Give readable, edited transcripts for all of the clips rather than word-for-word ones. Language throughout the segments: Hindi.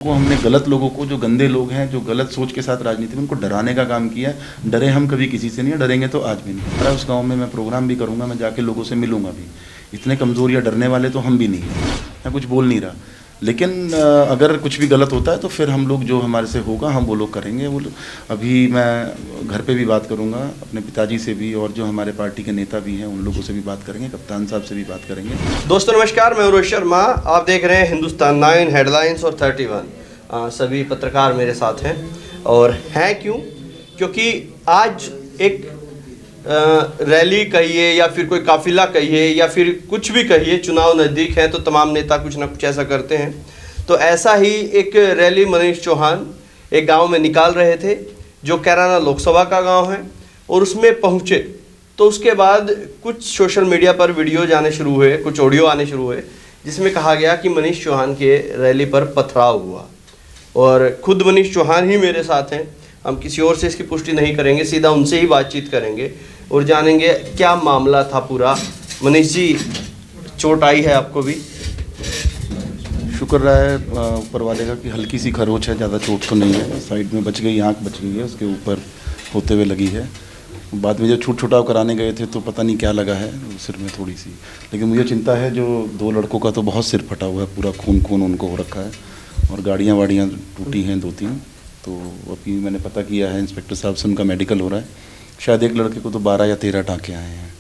को हमने गलत लोगों को, जो गंदे लोग हैं, जो गलत सोच के साथ राजनीति में, उनको डराने का काम किया है। डरे हम कभी किसी से नहीं, डरेंगे तो आज भी नहीं। उस गांव में मैं प्रोग्राम भी करूंगा, मैं जाके लोगों से मिलूंगा भी। इतने कमज़ोर या डरने वाले तो हम भी नहीं हैं। मैं कुछ बोल नहीं रहा, लेकिन अगर कुछ भी गलत होता है तो फिर हम लोग, जो हमारे से होगा हम वो लोग करेंगे। अभी मैं घर पे भी बात करूंगा अपने पिताजी से भी, और जो हमारे पार्टी के नेता भी हैं उन लोगों से भी बात करेंगे, कप्तान साहब से भी बात करेंगे। दोस्तों नमस्कार, मैं रोहित शर्मा, आप देख रहे हैं हिंदुस्तान 9 हेडलाइंस और 31। सभी पत्रकार मेरे साथ हैं, और हैं क्योंकि आज एक रैली कहिए या फिर कोई काफिला कहिए या फिर कुछ भी कहिए, चुनाव नज़दीक है तो तमाम नेता कुछ ना कुछ ऐसा करते हैं। तो ऐसा ही एक रैली मनीष चौहान एक गांव में निकाल रहे थे, जो कैराना लोकसभा का गांव है, और उसमें पहुंचे तो उसके बाद कुछ सोशल मीडिया पर वीडियो आने शुरू हुए, कुछ ऑडियो आने शुरू हुए, जिसमें कहा गया कि मनीष चौहान के रैली पर पथराव हुआ। और खुद मनीष चौहान ही मेरे साथ हैं, हम किसी और से इसकी पुष्टि नहीं करेंगे, सीधा उनसे ही बातचीत करेंगे और जानेंगे क्या मामला था पूरा। मनीष जी, चोट आई है आपको भी? शुक्र रहा है ऊपर वाले का कि हल्की सी खरोच है, ज़्यादा चोट तो नहीं है। साइड में बच गई, आँख बच गई है, उसके ऊपर होते हुए लगी है। बाद में जब छूट छुटाव कराने गए थे तो पता नहीं क्या लगा है सिर में थोड़ी सी, लेकिन मुझे चिंता है जो 2 लड़कों का तो बहुत सिर फटा हुआ है, पूरा खून खून उनको हो रखा है, और गाड़ियाँ वाड़ियाँ टूटी हैं 2-3। तो अभी मैंने पता किया है इंस्पेक्टर साहब से, उनका मेडिकल हो रहा है। शायद एक लड़के को तो 12 या 13 टाँके आए हैं।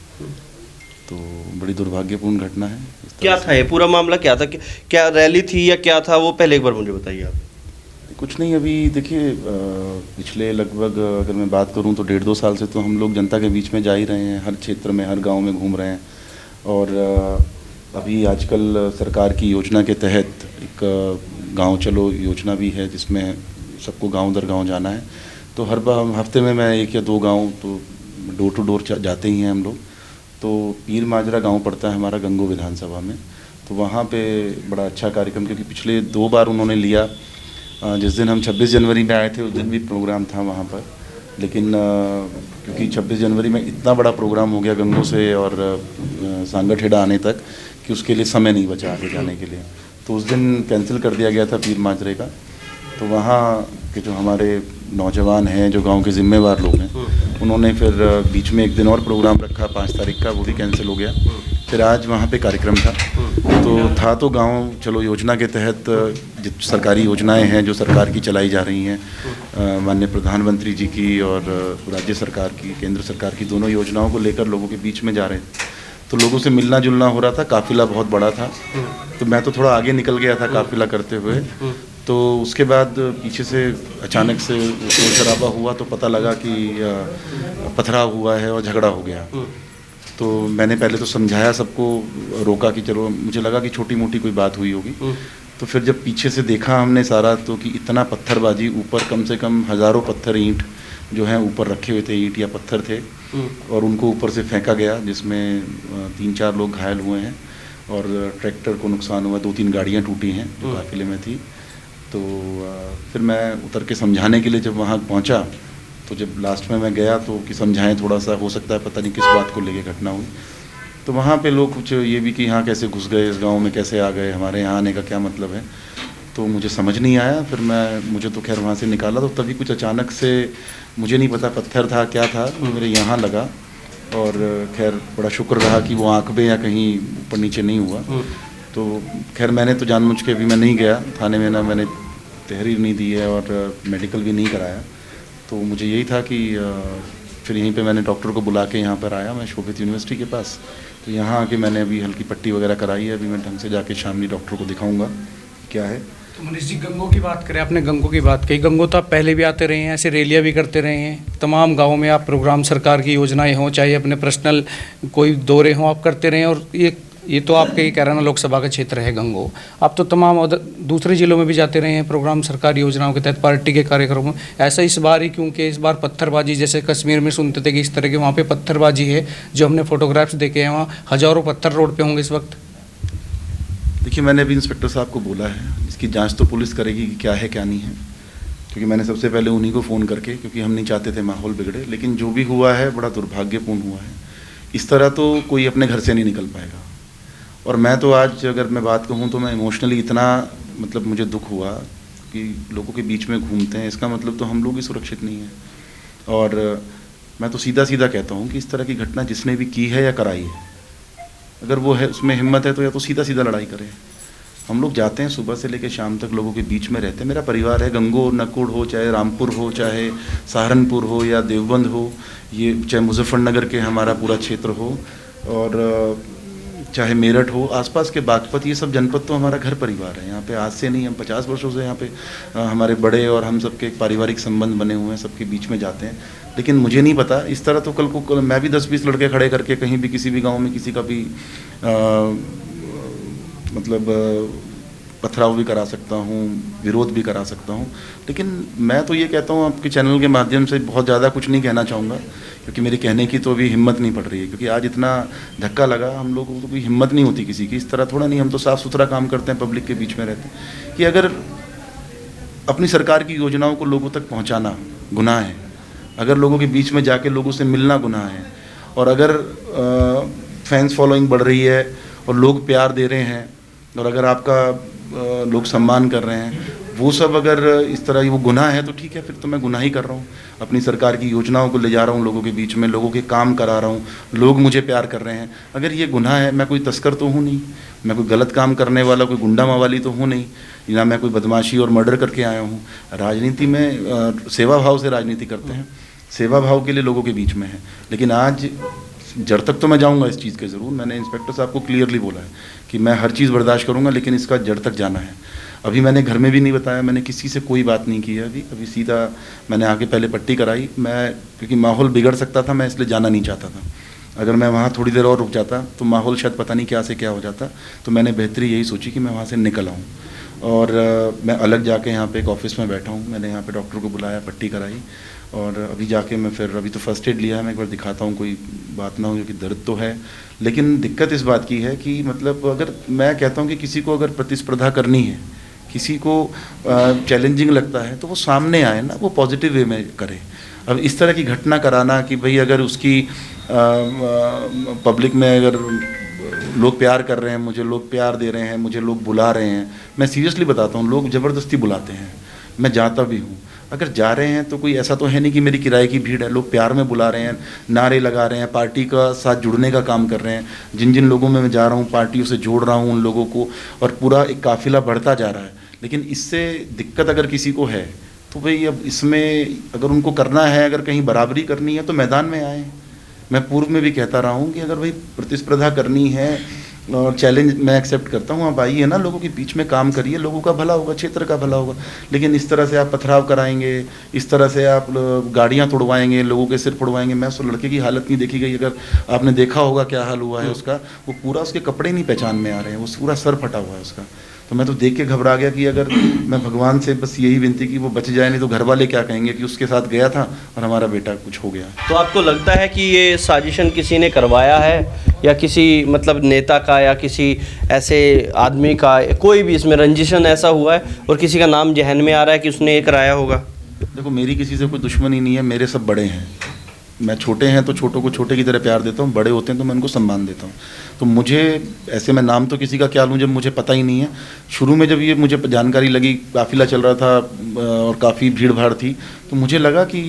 तो बड़ी दुर्भाग्यपूर्ण घटना है। क्या था ये पूरा मामला, क्या था, क्या रैली थी या क्या था, वो पहले एक बार मुझे बताइए आप। कुछ नहीं, अभी देखिए पिछले लगभग अगर मैं बात करूं तो 1.5-2 साल से तो हम लोग जनता के बीच में जा ही रहे हैं, हर क्षेत्र में, हर गांव में घूम रहे हैं। और अभी आजकल सरकार की योजना के तहत एक गांव चलो योजना भी है, जिसमें सबको गांव दर गांव जाना है। तो हर हफ्ते में मैं 1 या 2 गांव तो डोर टू डोर जाते ही हैं हम लोग। तो पीर माजरा गांव पड़ता है हमारा गंगो विधानसभा में, तो वहाँ पे बड़ा अच्छा कार्यक्रम, क्योंकि पिछले 2 बार उन्होंने लिया। जिस दिन हम 26 जनवरी में आए थे उस दिन भी प्रोग्राम था वहाँ पर, लेकिन क्योंकि 26 जनवरी में इतना बड़ा प्रोग्राम हो गया गंगो से और सांगठेड़ा आने तक कि उसके लिए समय नहीं बचा आगे जाने के लिए, तो उस दिन कैंसिल कर दिया गया था पीर माजरे का। तो वहाँ के जो हमारे नौजवान हैं, जो गांव के ज़िम्मेवार लोग हैं, उन्होंने फिर बीच में एक दिन और प्रोग्राम रखा 5 तारीख का, वो भी कैंसिल हो गया। फिर आज वहाँ पे कार्यक्रम था। तो गांव चलो योजना के तहत जो सरकारी योजनाएं हैं जो सरकार की चलाई जा रही हैं, माननीय प्रधानमंत्री जी की और राज्य सरकार की, केंद्र सरकार की, दोनों योजनाओं को लेकर लोगों के बीच में जा रहे हैं। तो लोगों से मिलना जुलना हो रहा था, काफिला बहुत बड़ा था, तो मैं तो थोड़ा आगे निकल गया था काफिला करते हुए। तो उसके बाद पीछे से अचानक से शोर शराबा हुआ, तो पता लगा कि पथराव हुआ है और झगड़ा हो गया। तो मैंने पहले तो समझाया सबको, रोका कि चलो, मुझे लगा कि छोटी मोटी कोई बात हुई होगी। तो फिर जब पीछे से देखा हमने सारा, तो कि इतना पत्थरबाजी, ऊपर कम से कम हज़ारों पत्थर ईंट जो हैं ऊपर रखे हुए थे, ईंट या पत्थर थे, और उनको ऊपर से फेंका गया, जिसमें 3-4 लोग घायल हुए हैं और ट्रैक्टर को नुकसान हुआ, 2-3 गाड़ियाँ टूटी हैं जो काफिले में थी। तो फिर मैं उतर के समझाने के लिए जब वहाँ पहुँचा, तो जब लास्ट में मैं गया तो कि समझाएं थोड़ा सा, हो सकता है पता नहीं किस बात को लेके घटना हुई। तो वहाँ पे लोग कुछ ये भी कि यहाँ कैसे घुस गए, इस गांव में कैसे आ गए, हमारे यहाँ आने का क्या मतलब है, तो मुझे समझ नहीं आया। फिर मुझे तो खैर वहाँ से निकाला, तो तभी कुछ अचानक से, मुझे नहीं पता पत्थर था क्या था, तो मेरे यहाँ लगा, और खैर बड़ा शुक्र रहा कि वो आँख में या कहीं ऊपर नीचे नहीं हुआ। तो खैर मैंने तो जानबूझ के, अभी मैं नहीं गया थाने में, ना मैंने तहरीर नहीं दी है और मेडिकल भी नहीं कराया। तो मुझे यही था कि फिर यहीं पे मैंने डॉक्टर को बुला के यहाँ पर आया, मैं शोभित यूनिवर्सिटी के पास। तो यहाँ आके मैंने अभी हल्की पट्टी वगैरह कराई है, अभी मैं ढंग से जाके शामली डॉक्टर को दिखाऊंगा क्या है। तो मनीष जी, गंगो की बात करें, आपने गंगो की बात कही। गंगो तो आप पहले भी आते रहे हैं, ऐसे रैलियाँ भी करते रहे हैं, तमाम गाँवों में आप प्रोग्राम, सरकार की योजनाएँ हों, चाहे अपने पर्सनल कोई दौरे हों, आप करते रहे हैं। और ये तो आपके कैराना लोकसभा का क्षेत्र है गंगो, आप तो तमाम दूसरे जिलों में भी जाते रहे हैं प्रोग्राम, सरकारी योजनाओं के तहत, पार्टी के कार्यक्रमों। ऐसा इस बार ही क्योंकि इस बार पत्थरबाजी, जैसे कश्मीर में सुनते थे कि इस तरह के वहाँ पे पत्थरबाजी है, जो हमने फोटोग्राफ्स देखे हैं, वहाँ हज़ारों पत्थर रोड पे होंगे इस वक्त। देखिए, मैंने अभी इंस्पेक्टर साहब को बोला है, इसकी जाँच तो पुलिस करेगी कि क्या है क्या नहीं है, क्योंकि मैंने सबसे पहले उन्हीं को फ़ोन करके, क्योंकि हम नहीं चाहते थे माहौल बिगड़े, लेकिन जो भी हुआ है बड़ा दुर्भाग्यपूर्ण हुआ है। इस तरह तो कोई अपने घर से नहीं निकल पाएगा। और मैं तो आज, अगर मैं बात कहूँ तो मैं इमोशनली इतना, मतलब मुझे दुख हुआ कि लोगों के बीच में घूमते हैं, इसका मतलब तो हम लोग भी सुरक्षित नहीं हैं। और मैं तो सीधा सीधा कहता हूँ कि इस तरह की घटना जिसने भी की है या कराई है, अगर वो है उसमें हिम्मत है तो या तो सीधा सीधा लड़ाई करे। हम लोग जाते हैं सुबह से लेकर शाम तक, लोगों के बीच में रहते हैं। मेरा परिवार है, गंगो नकुड़ हो, चाहे रामपुर हो, चाहे सहारनपुर हो या देवबंद हो, ये चाहे मुजफ्फरनगर के हमारा पूरा क्षेत्र हो, और चाहे मेरठ हो, आसपास के बागपत, ये सब जनपद तो हमारा घर परिवार है। यहाँ पे आज से नहीं, हम 50 वर्षों से यहाँ पे हमारे बड़े और हम सबके एक पारिवारिक संबंध बने हुए हैं, सबके बीच में जाते हैं। लेकिन मुझे नहीं पता इस तरह तो कल मैं भी 10-20 लड़के खड़े करके कहीं भी किसी भी गांव में किसी का भी मतलब पथराव भी करा सकता हूँ, विरोध भी करा सकता हूँ। लेकिन मैं तो ये कहता हूँ आपके चैनल के माध्यम से, बहुत ज़्यादा कुछ नहीं कहना चाहूँगा क्योंकि मेरे कहने की तो अभी हिम्मत नहीं पड़ रही है, क्योंकि आज इतना धक्का लगा, हम लोगों को तो कोई हिम्मत नहीं होती किसी की। इस तरह थोड़ा नहीं, हम तो साफ़ सुथरा काम करते हैं, पब्लिक के बीच में रहते हैं। कि अगर अपनी सरकार की योजनाओं को लोगों तक पहुँचाना गुनाह है, अगर लोगों के बीच में जाके लोगों से मिलना गुनाह है, और अगर फैंस फॉलोइंग बढ़ रही है और लोग प्यार दे रहे हैं और अगर आपका लोग सम्मान कर रहे हैं, वो सब अगर इस तरह वो गुनाह है तो ठीक है, फिर तो मैं गुनाह ही कर रहा हूँ। अपनी सरकार की योजनाओं को ले जा रहा हूँ लोगों के बीच में, लोगों के काम करा रहा हूँ, लोग मुझे प्यार कर रहे हैं। अगर ये गुनाह है, मैं कोई तस्कर तो हूँ नहीं, मैं कोई गलत काम करने वाला, कोई गुंडा मवाली तो हूँ नहीं, ना मैं कोई बदमाशी और मर्डर करके आया हूँ। राजनीति में सेवा भाव से राजनीति करते हैं, सेवा भाव के लिए लोगों के बीच में है। लेकिन आज जड़ तक तो मैं जाऊंगा इस चीज़ के ज़रूर। मैंने इंस्पेक्टर साहब को क्लियरली बोला है कि मैं हर चीज़ बर्दाश्त करूंगा, लेकिन इसका जड़ तक जाना है। अभी मैंने घर में भी नहीं बताया, मैंने किसी से कोई बात नहीं की है अभी सीधा मैंने आके पहले पट्टी कराई। मैं क्योंकि माहौल बिगड़ सकता था, मैं इसलिए जाना नहीं चाहता था। अगर मैं वहाँ थोड़ी देर और रुक जाता तो माहौल शायद पता नहीं क्या से क्या हो जाता। तो मैंने बेहतरी यही सोची कि मैं वहाँ से निकल आऊँ, और मैं अलग जाके यहाँ पे एक ऑफिस में बैठा हूँ। मैंने यहाँ पे डॉक्टर को बुलाया, पट्टी कराई, और अभी जाके मैं फिर अभी तो फर्स्ट एड लिया है, मैं एक बार दिखाता हूँ, कोई बात ना हो, क्योंकि दर्द तो है। लेकिन दिक्कत इस बात की है कि मतलब अगर मैं कहता हूँ कि किसी को अगर प्रतिस्पर्धा करनी है, किसी को चैलेंजिंग लगता है, तो वो सामने आए ना, वो पॉजिटिव वे में करे। अब इस तरह की घटना कराना कि भाई अगर उसकी पब्लिक में अगर लोग प्यार कर रहे हैं, मुझे लोग प्यार दे रहे हैं, मुझे लोग बुला रहे हैं, मैं सीरियसली बताता हूँ, लोग ज़बरदस्ती बुलाते हैं, मैं जाता भी हूँ। अगर जा रहे हैं तो कोई ऐसा तो है नहीं कि मेरी किराए की भीड़ है, लोग प्यार में बुला रहे हैं, नारे लगा रहे हैं, पार्टी का साथ जुड़ने का काम कर रहे हैं। जिन जिन लोगों में मैं जा रहा हूँ, पार्टियों से जोड़ रहा हूँ उन लोगों को, और पूरा एक काफिला बढ़ता जा रहा है। लेकिन इससे दिक्कत अगर किसी को है तो भाई अब इसमें अगर उनको करना है, अगर कहीं बराबरी करनी है तो मैदान में आए। मैं पूर्व में भी कहता रहा हूँ कि अगर भाई प्रतिस्पर्धा करनी है और चैलेंज मैं एक्सेप्ट करता हूँ, आप आइए ना, लोगों के बीच में काम करिए, लोगों का भला होगा, क्षेत्र का भला होगा। लेकिन इस तरह से आप पथराव कराएंगे, इस तरह से आप गाड़ियाँ तोड़वाएंगे, लोगों के सिर फोड़वाएंगे। मैं उस लड़के की हालत नहीं देखी गई, अगर आपने देखा होगा क्या हाल हुआ है उसका, वो पूरा उसके कपड़े नहीं पहचान में आ रहे हैं, वो पूरा सर फटा हुआ है उसका। तो मैं तो देख के घबरा गया कि अगर मैं भगवान से बस यही विनती कि वो बच जाए, नहीं तो घर वाले क्या कहेंगे कि उसके साथ गया था और हमारा बेटा कुछ हो गया। तो आपको लगता है कि ये साजिशन किसी ने करवाया है, या किसी मतलब नेता का या किसी ऐसे आदमी का, कोई भी इसमें रंजिशन ऐसा हुआ है और किसी का नाम जहन में आ रहा है कि उसने ये कराया होगा? देखो, मेरी किसी से कोई दुश्मनी नहीं है, मेरे सब बड़े हैं। मैं छोटे हैं तो छोटों को छोटे की तरह प्यार देता हूँ, बड़े होते हैं तो मैं उनको सम्मान देता हूँ। तो मुझे ऐसे मैं नाम तो किसी का क्या लूँ जब मुझे पता ही नहीं है। शुरू में जब ये मुझे जानकारी लगी, काफिला चल रहा था और काफ़ी भीड़ भाड़ थी, तो मुझे लगा कि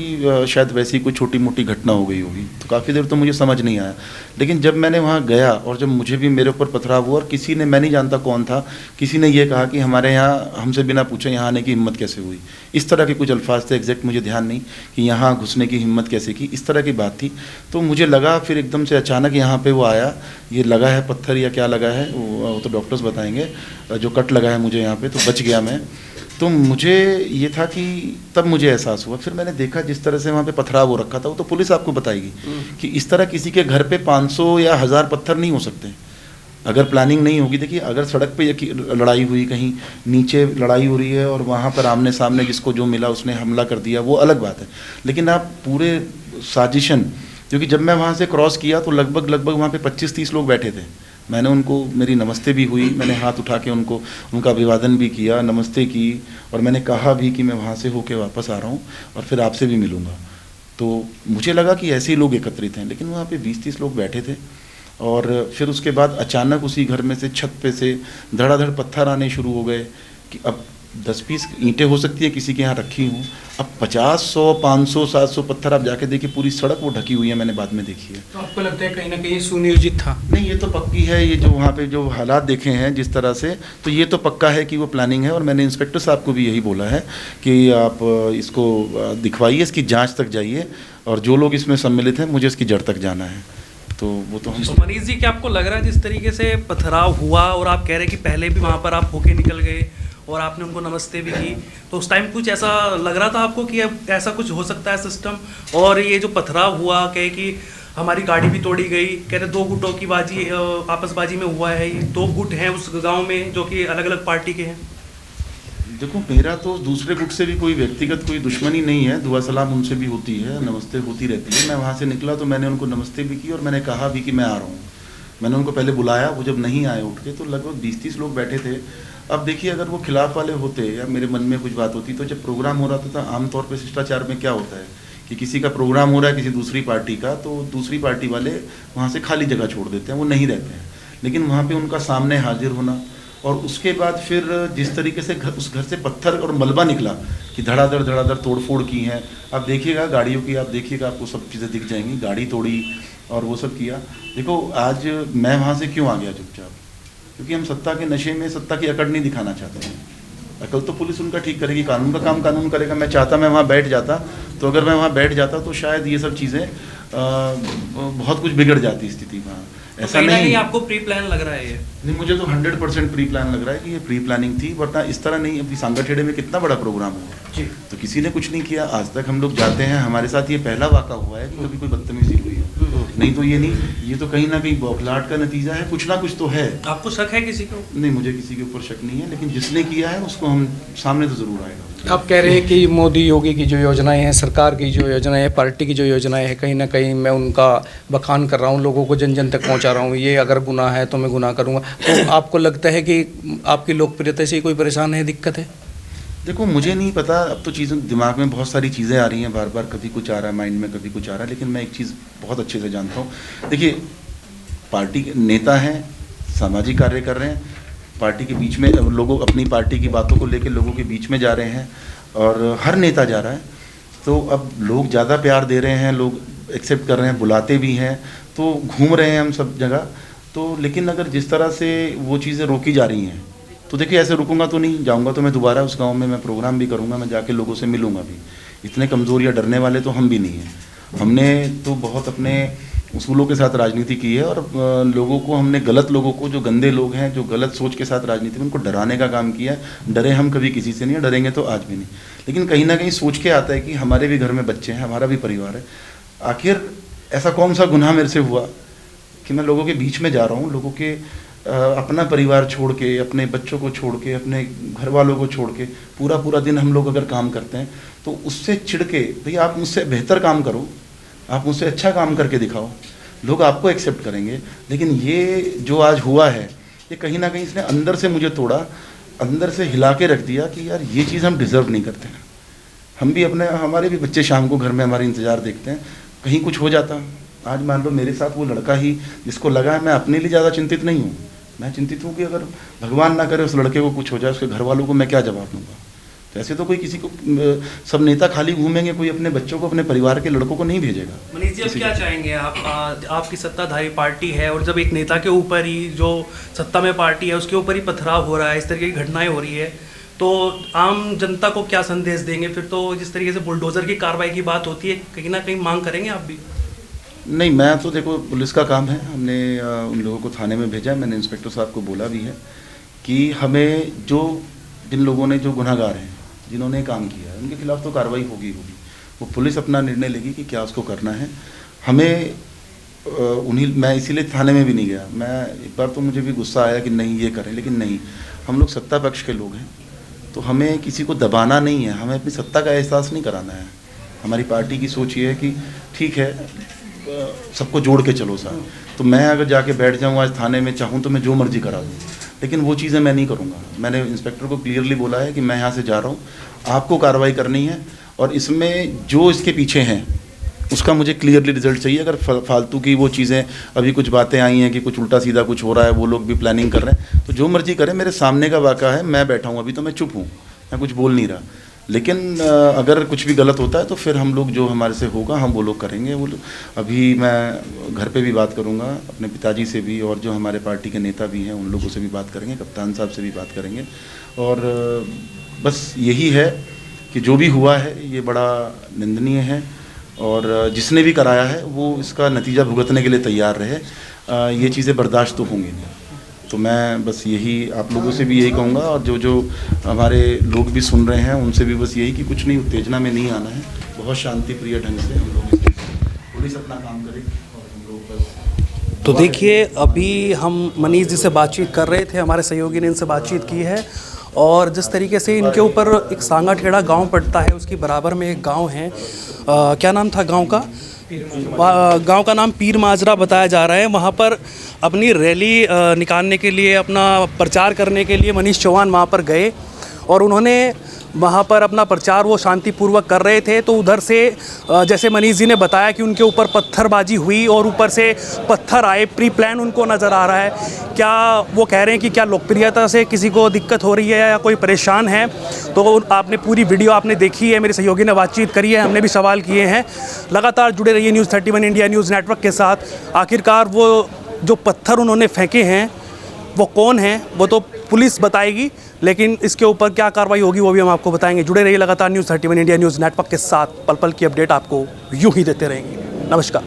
शायद वैसी कोई छोटी मोटी घटना हो गई होगी। तो काफ़ी देर तो मुझे समझ नहीं आया, लेकिन जब मैंने वहाँ गया और जब मुझे भी मेरे ऊपर पथराव हुआ, और किसी ने, मैं नहीं जानता कौन था, किसी ने ये कहा कि हमारे यहाँ हमसे बिना पूछे यहाँ आने की हिम्मत कैसे हुई। इस तरह के कुछ अल्फाज थे, एग्जैक्ट मुझे ध्यान नहीं कि यहाँ घुसने की हिम्मत कैसे की, इस तरह की बात थी। तो मुझे लगा फिर एकदम से अचानक यहाँ पे वो आया, ये लगा है पत्थर या क्या लगा है वो तो डॉक्टर्स बताएंगे, जो कट लगा है मुझे यहाँ पे, तो बच गया मैं। तो मुझे ये था कि तब मुझे एहसास हुआ, फिर मैंने देखा जिस तरह से वहाँ पे पथराव हो रखा था, वो तो पुलिस आपको बताएगी कि इस तरह किसी के घर पे 500 या 1000 पत्थर नहीं हो सकते अगर प्लानिंग नहीं होगी। देखिए, अगर सड़क पे लड़ाई हुई, कहीं नीचे लड़ाई हो रही है और वहाँ पर आमने सामने जिसको जो मिला उसने हमला कर दिया, वो अलग बात है। लेकिन आप पूरे साजिशन, क्योंकि जब मैं वहाँ से क्रॉस किया तो लगभग वहाँ पे 25-30 लोग बैठे थे। मैंने उनको, मेरी नमस्ते भी हुई, मैंने हाथ उठा के उनका अभिवादन भी किया, नमस्ते की, और मैंने कहा भी कि मैं वहाँ से होके वापस आ रहा हूँ और फिर आपसे भी मिलूँगा। तो मुझे लगा कि ऐसे ही लोग एकत्रित हैं, लेकिन वहाँ पे 20-30 लोग बैठे थे। और फिर उसके बाद अचानक उसी घर में से, छत पे से धड़ाधड़ पत्थर आने शुरू हो गए कि अब 10-20 ईंटें हो सकती है किसी के यहाँ रखी हूँ, अब 50, 100, 500, 700 पत्थर आप जाके देखिए, पूरी सड़क वो ढकी हुई है, मैंने बाद में देखी है। तो आपको लगता है कहीं ना कहीं सुनियोजित था? नहीं, ये तो पक्की है, ये जो वहाँ पे जो हालात देखे हैं जिस तरह से, तो ये तो पक्का है कि वो प्लानिंग है। और मैंने इंस्पेक्टर साहब को भी यही बोला है कि आप इसको दिखवाइए, इसकी जाँच तक जाइए, और जो लोग इसमें सम्मिलित हैं मुझे इसकी जड़ तक जाना है। तो वो तो हम तो मनीष जी, क्या आपको लग रहा है जिस तरीके से पथराव हुआ, और आप कह रहे हैं कि पहले भी वहाँ पर आप होके निकल गए और आपने उनको नमस्ते भी की, तो उस टाइम कुछ ऐसा लग रहा था आपको कि अब ऐसा कुछ हो सकता है सिस्टम? और ये जो पथराव हुआ, कहे कि हमारी गाड़ी भी तोड़ी गई, कह रहे 2 गुटों की बाजी आपसबाजी में हुआ है, ये 2 गुट हैं उस गाँव में जो कि अलग अलग पार्टी के हैं। देखो, मेरा तो दूसरे गुट से भी कोई व्यक्तिगत कोई दुश्मनी नहीं है, दुआ सलाम उनसे भी होती है, नमस्ते होती रहती है। मैं वहाँ से निकला तो मैंने उनको नमस्ते भी की और मैंने कहा भी कि मैं आ रहा हूँ। मैंने उनको पहले बुलाया, वो जब नहीं आए उठ के, तो लगभग 20-30 लोग बैठे थे। अब देखिए, अगर वो खिलाफ वाले होते या मेरे मन में कुछ बात होती, तो जब प्रोग्राम हो रहा था आमतौर पर शिष्टाचार में क्या होता है कि किसी का प्रोग्राम हो रहा है किसी दूसरी पार्टी का, तो दूसरी पार्टी वाले वहाँ से खाली जगह छोड़ देते हैं, वो नहीं रहते हैं। लेकिन वहाँ पर उनका सामने हाजिर होना, और उसके बाद फिर जिस तरीके से उस घर से पत्थर और मलबा निकला कि धड़ाधड़ तोड़फोड़ की हैं। आप देखिएगा गाड़ियों की, आप देखिएगा, आपको सब चीज़ें दिख जाएंगी, गाड़ी तोड़ी और वो सब किया। देखो, आज मैं वहाँ से क्यों आ गया चुपचाप, क्योंकि हम सत्ता के नशे में सत्ता की अकड़ नहीं दिखाना चाहते हैं। अकल तो पुलिस उनका ठीक करेगी, कानून का काम कानून करेगा। मैं चाहता मैं वहाँ बैठ जाता, तो अगर मैं वहाँ बैठ जाता तो शायद ये सब चीज़ें बहुत कुछ बिगड़ जाती स्थिति वहाँ। ऐसा नहीं, आपको प्री प्लान लग रहा है ये? नहीं, मुझे तो 100% प्री प्लान लग रहा है कि ये प्री प्लानिंग थी, वरना इस तरह नहीं। अभी सांगाठेड़े में कितना बड़ा प्रोग्राम हुआ जी, तो किसी ने कुछ नहीं किया। आज तक हम लोग जाते हैं, हमारे साथ ये पहला वाक़ा हुआ है कि कभी कोई बदतमीजी हुई है। नहीं तो ये नहीं, ये तो कहीं ना कहीं बौखलाहट का नतीजा है, कुछ ना कुछ तो है। आपको शक है किसी को? नहीं, मुझे किसी के ऊपर शक नहीं है, लेकिन जिसने किया है उसको हम सामने तो ज़रूर आएगा। आप कह रहे हैं कि मोदी योगी की जो योजनाएं हैं, सरकार की जो योजनाएं हैं, पार्टी की जो योजनाएं हैं, कहीं ना कहीं मैं उनका बखान कर रहा हूं, लोगों को जन जन तक पहुंचा रहा हूं। ये अगर गुनाह है तो मैं गुनाह करूंगा। तो आपको लगता है कि आपकी लोकप्रियता से कोई परेशान है, दिक्कत है? देखो, मुझे नहीं पता, अब तो चीज़ें दिमाग में बहुत सारी चीज़ें आ रही हैं बार बार, कभी कुछ आ रहा है माइंड में, कभी कुछ आ रहा है। लेकिन मैं एक चीज़ बहुत अच्छे से जानता हूँ। देखिए, पार्टी के नेता हैं, सामाजिक कार्य कर रहे हैं, पार्टी के बीच में लोगों अपनी पार्टी की बातों को लेकर लोगों के बीच में जा रहे हैं, और हर नेता जा रहा है। तो अब लोग ज़्यादा प्यार दे रहे हैं, लोग एक्सेप्ट कर रहे हैं, बुलाते भी हैं, तो घूम रहे हैं हम सब जगह। तो लेकिन अगर जिस तरह से वो चीज़ें रोकी जा रही हैं, तो देखिए, ऐसे रुकूंगा तो नहीं, जाऊंगा तो मैं दोबारा उस गांव में मैं प्रोग्राम भी करूंगा, मैं जाके लोगों से मिलूंगा भी। इतने कमज़ोर या डरने वाले तो हम भी नहीं हैं। हमने तो बहुत अपने उसूलों के साथ राजनीति की है, और लोगों को हमने, गलत लोगों को, जो गंदे लोग हैं, जो गलत सोच के साथ राजनीति में, उनको डराने का काम किया है। डरे हम कभी किसी से नहीं, डरेंगे तो आज भी नहीं। लेकिन कहीं ना कहीं सोच के आता है कि हमारे भी घर में बच्चे हैं, हमारा भी परिवार है। आखिर ऐसा कौन सा गुनाह मेरे से हुआ कि मैं लोगों के बीच में जा रहा हूँ, लोगों के अपना परिवार छोड़ के, अपने बच्चों को छोड़ के, अपने घर वालों को छोड़ के पूरा दिन हम लोग अगर काम करते हैं, तो उससे चिढ़ के, भैया आप मुझसे बेहतर काम करो, आप मुझसे अच्छा काम करके दिखाओ, लोग आपको एक्सेप्ट करेंगे। लेकिन ये जो आज हुआ है, ये कहीं ना कहीं इसने अंदर से मुझे तोड़ा, अंदर से हिला के रख दिया कि यार ये चीज़ हम डिज़र्व नहीं करते हैं। हम भी हमारे भी बच्चे शाम को घर में हमारे इंतज़ार देखते हैं, कहीं कुछ हो जाता। आज मान लो मेरे साथ वो लड़का ही जिसको लगा है, मैं अपने लिए ज़्यादा चिंतित नहीं हूँ। मैं चिंतित हूँ कि अगर भगवान ना करे उस लड़के को कुछ हो जाए, उसके घर वालों को मैं क्या जवाब दूंगा। तो ऐसे तो कोई किसी को, सब नेता खाली घूमेंगे, कोई अपने बच्चों को, अपने परिवार के लड़कों को नहीं भेजेगा। मनीष जी, अब क्या चाहेंगे आप? आपकी सत्ताधारी पार्टी है, और जब एक नेता के ऊपर ही, जो सत्ता में पार्टी है, उसके ऊपर ही पथराव हो रहा है, इस तरीके की घटनाएं हो रही है, तो आम जनता को क्या संदेश देंगे? फिर तो जिस तरीके से बुलडोजर की कार्रवाई की बात होती है, कहीं ना कहीं मांग करेंगे आप भी? नहीं, मैं तो देखो, पुलिस का काम है, हमने उन लोगों को थाने में भेजा है। मैंने इंस्पेक्टर साहब को बोला भी है कि हमें जिन लोगों ने, जो गुनहगार हैं, जिन्होंने काम किया है, उनके खिलाफ तो कार्रवाई होगी। वो पुलिस अपना निर्णय लेगी कि क्या उसको करना है। हमें मैं इसीलिए थाने में भी नहीं गया। मैं एक बार तो मुझे भी गुस्सा आया कि नहीं ये करें, लेकिन नहीं, हम लोग सत्ता पक्ष के लोग हैं, तो हमें किसी को दबाना नहीं है, हमें अपनी सत्ता का एहसास नहीं कराना है। हमारी पार्टी की सोच ये है कि ठीक है, सबको जोड़ के चलो साथ। तो मैं अगर जाके बैठ जाऊँ आज थाने में, चाहूँ तो मैं जो मर्जी करा दूँ, लेकिन वो चीज़ें मैं नहीं करूँगा। मैंने इंस्पेक्टर को क्लियरली बोला है कि मैं यहाँ से जा रहा हूँ, आपको कार्रवाई करनी है, और इसमें जो इसके पीछे हैं उसका मुझे क्लियरली रिजल्ट चाहिए। अगर फालतू की वो चीज़ें, अभी कुछ बातें आई हैं कि कुछ उल्टा सीधा कुछ हो रहा है, वो लोग भी प्लानिंग कर रहे हैं, तो जो मर्जी करें, मेरे सामने का वाक़ा है, मैं बैठा हूँ, अभी तो मैं चुप हूँ, मैं कुछ बोल नहीं रहा, लेकिन अगर कुछ भी गलत होता है तो फिर हम लोग जो हमारे से होगा हम वो लोग करेंगे। वो अभी मैं घर पे भी बात करूँगा अपने पिताजी से भी, और जो हमारे पार्टी के नेता भी हैं उन लोगों से भी बात करेंगे, कप्तान साहब से भी बात करेंगे। और बस यही है कि जो भी हुआ है ये बड़ा निंदनीय है, और जिसने भी कराया है वो इसका नतीजा भुगतने के लिए तैयार रहे। ये चीज़ें बर्दाश्त तो होंगी नहीं। तो मैं बस यही आप लोगों से भी यही कहूँगा, और जो हमारे लोग भी सुन रहे हैं उनसे भी बस यही कि कुछ नहीं, उत्तेजना में नहीं आना है, बहुत शांति प्रिय ढंग से हम लोग पुलिस अपना काम करें और हम लोग बस। तो देखिए, अभी हम मनीष जी से बातचीत कर रहे थे, हमारे सहयोगी ने इनसे बातचीत की है, और जिस तरीके से इनके ऊपर एक सांगा ठेड़ा गांव पड़ता है, उसकी बराबर में एक गांव है, क्या नाम था गांव का? गांव का नाम पीर माजरा बताया जा रहा है। वहाँ पर अपनी रैली निकालने के लिए, अपना प्रचार करने के लिए मनीष चौहान वहाँ पर गए, और उन्होंने वहाँ पर अपना प्रचार वो शांतिपूर्वक कर रहे थे। तो उधर से जैसे मनीष जी ने बताया कि उनके ऊपर पत्थरबाजी हुई और ऊपर से पत्थर आए, प्री प्लान उनको नज़र आ रहा है। क्या वो कह रहे हैं कि क्या लोकप्रियता से किसी को दिक्कत हो रही है या कोई परेशान है? तो आपने पूरी वीडियो आपने देखी है, मेरे सहयोगी ने बातचीत करी है, हमने भी सवाल किए हैं। लगातार जुड़े रहिए न्यूज़ 31 इंडिया न्यूज़ नेटवर्क के साथ। आखिरकार वो जो पत्थर उन्होंने फेंके हैं वो कौन हैं वो तो पुलिस बताएगी, लेकिन इसके ऊपर क्या कार्रवाई होगी वो भी हम आपको बताएंगे। जुड़े रहिए लगातार न्यूज़ 31 इंडिया न्यूज़ नेटवर्क के साथ। पल पल की अपडेट आपको यूं ही देते रहेंगे। नमस्कार।